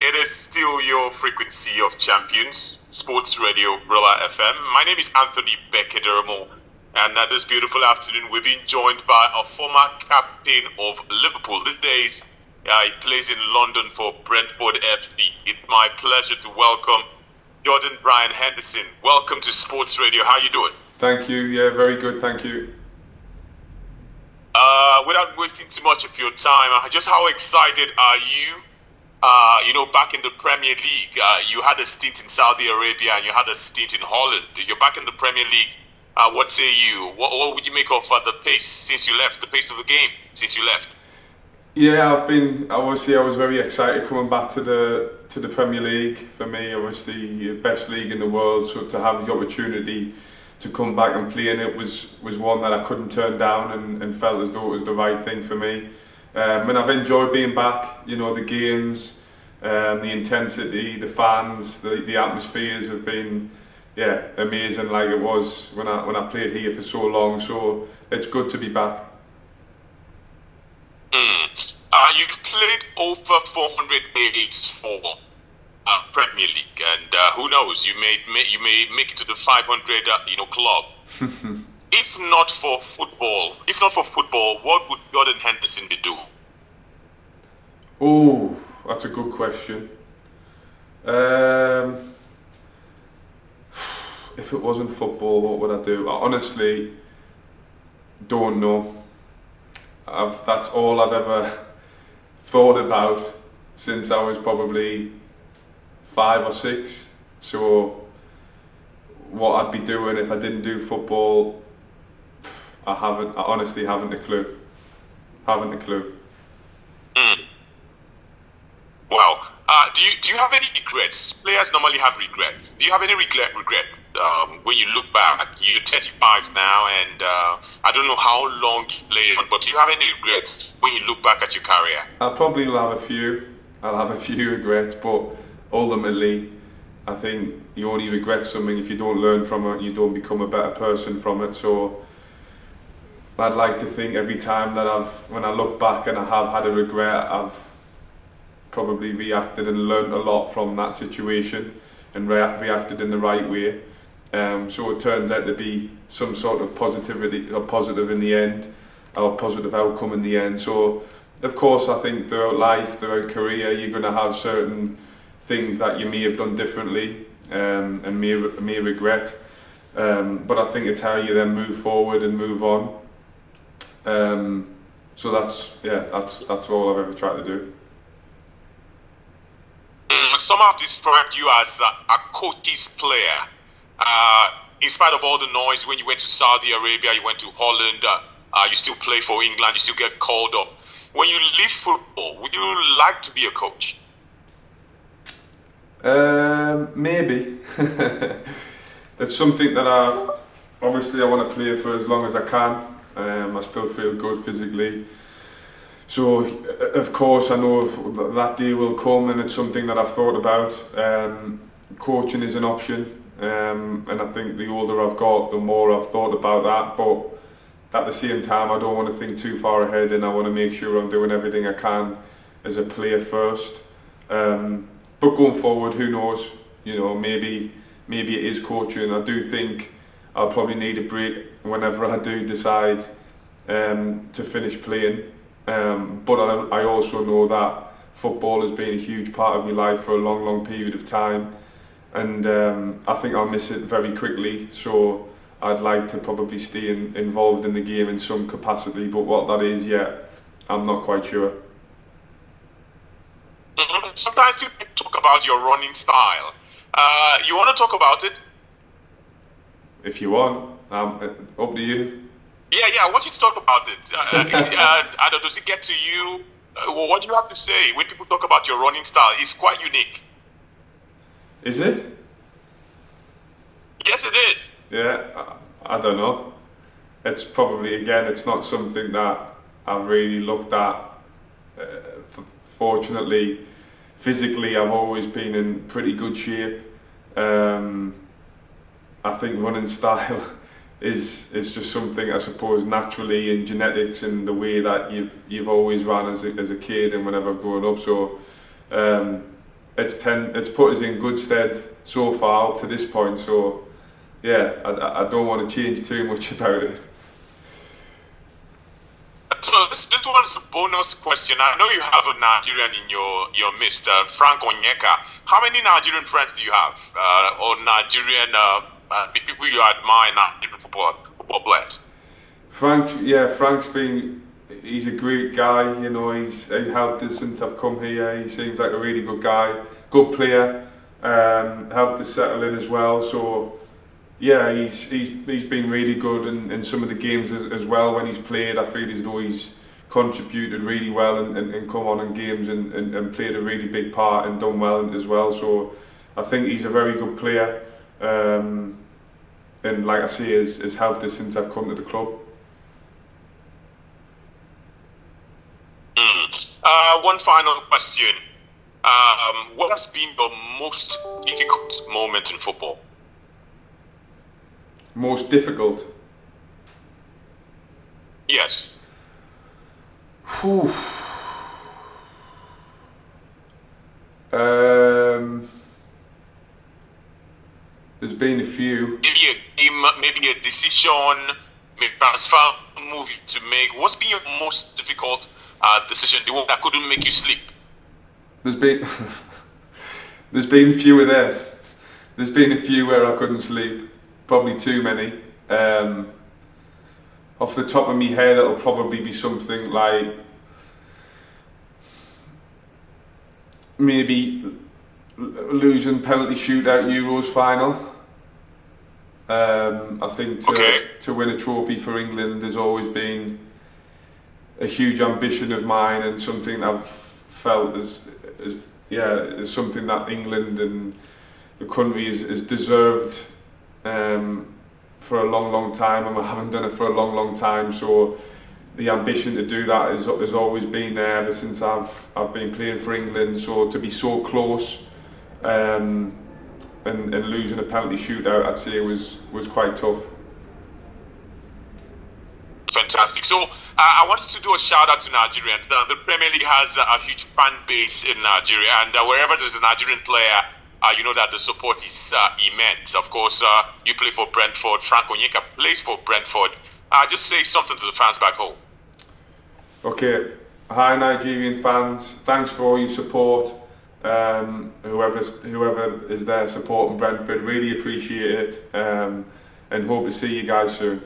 It is still your frequency of champions, Sports Radio Brila FM. My name is Anthony Becketermo, and this beautiful afternoon we've been joined by a former captain of Liverpool. These days, he plays in London for Brentford FC. It's my pleasure to welcome Jordan Brian Henderson. Welcome to Sports Radio. How are you doing? Thank you. Yeah, very good. Thank you. Without wasting too much of your time, just how excited are you? Back in the Premier League, you had a stint in Saudi Arabia and you had a stint in Holland. You're back in the Premier League. What say you? What would you make of the pace since you left, the pace of the game since you left? Yeah, I was very excited coming back to the Premier League. For me, obviously, the best league in the world. So to have the opportunity to come back and play in it was one that I couldn't turn down and felt as though it was the right thing for me. And I've enjoyed being back. The games, the intensity, the fans, the atmospheres have been amazing, like it was when I played here for so long. So it's good to be back. You've played over 400 days for Premier League, and who knows, you may make it to the 500 club. If not for football, what would Jordan Henderson be doing? Oh, that's a good question. If it wasn't football, what would I do? I honestly don't know. That's all I've ever thought about since I was probably 5 or 6. So what I'd be doing if I didn't do football, I honestly haven't a clue. Well, do you have any regrets? Players normally have regrets. Do you have any regret when you look back? You're 35 now, and I don't know how long you played, but do you have any regrets when you look back at your career? I probably will have a few. I'll have a few regrets, but ultimately, I think you only regret something if you don't learn from it. You don't become a better person from it. So I'd like to think every time that when I look back and I have had a regret, I've probably reacted and learned a lot from that situation and reacted in the right way. So it turns out to be some sort of positivity or positive in the end, or positive outcome in the end. So of course, I think throughout life, throughout career, you're going to have certain things that you may have done differently and may regret. But I think it's how you then move forward and move on. So that's all I've ever tried to do. Some have described you as a coach's player. In spite of all the noise, when you went to Saudi Arabia, you went to Holland, you still play for England, you still get called up. When you leave football, would you like to be a coach? Maybe. It's something that I want to play for as long as I can. I still feel good physically. So, of course, I know that day will come, and it's something that I've thought about. Coaching is an option, and I think the older I've got, the more I've thought about that. But at the same time, I don't want to think too far ahead, and I want to make sure I'm doing everything I can as a player first. But going forward, who knows? Maybe it is coaching. I do think I'll probably need a break whenever I do decide to finish playing. But I also know that football has been a huge part of my life for a long period of time, and I think I'll miss it very quickly. So I'd like to probably stay involved in the game in some capacity, but what that is yet, I'm not quite sure. Sometimes people talk about your running style. You want to talk about it? If you want, up to you. Yeah, I want you to talk about it. I don't know, does it get to you? What do you have to say when people talk about your running style? It's quite unique. Is it? Yes, it is. Yeah, I don't know. It's probably, again, it's not something that I've really looked at. Fortunately, physically, I've always been in pretty good shape. I think running style is just something, I suppose, naturally in genetics and the way that you've always ran as a kid and whenever I've grown up. So it's put us in good stead so far up to this point. So yeah, I don't want to change too much about it. So this one is a bonus question. I know you have a Nigerian in your midst, Frank Onyeka. How many Nigerian friends do you have, or Nigerian people you admire in Nigerian football players? He's a great guy. You know, he helped us since I've come here. He seems like a really good guy, good player. Helped us settle in as well. So yeah, he's been really good in some of the games as well when he's played. I feel as though he's contributed really well and come on in games and played a really big part and done well as well. So I think he's a very good player, and like I say, has helped us since I've come to the club. One final question. What has been your most difficult moment in football? Most difficult? Yes. Whew. There's been a few. Maybe a game, maybe a decision, maybe transfer move to make. What's been your most difficult decision? The one that couldn't make you sleep? There's been a few of them. There's been a few where I couldn't sleep. Probably too many. Off the top of my head, it'll probably be something like maybe losing penalty shootout Euros final. I think to win a trophy for England has always been a huge ambition of mine, and something I've felt is something that England and the country has deserved for a long time, and we haven't done it for a long time. So the ambition to do that has always been there ever since I've been playing for England. So to be so close and losing a penalty shootout, I'd say was quite tough. Fantastic. So I wanted to do a shout out to Nigerians. The Premier League has a huge fan base in Nigeria, and wherever there's a Nigerian player, you know that the support is immense. Of course, you play for Brentford. Frank Onyeka plays for Brentford. Just say something to the fans back home. Okay. Hi, Nigerian fans. Thanks for all your support. Whoever is there supporting Brentford, really appreciate it, and hope to see you guys soon.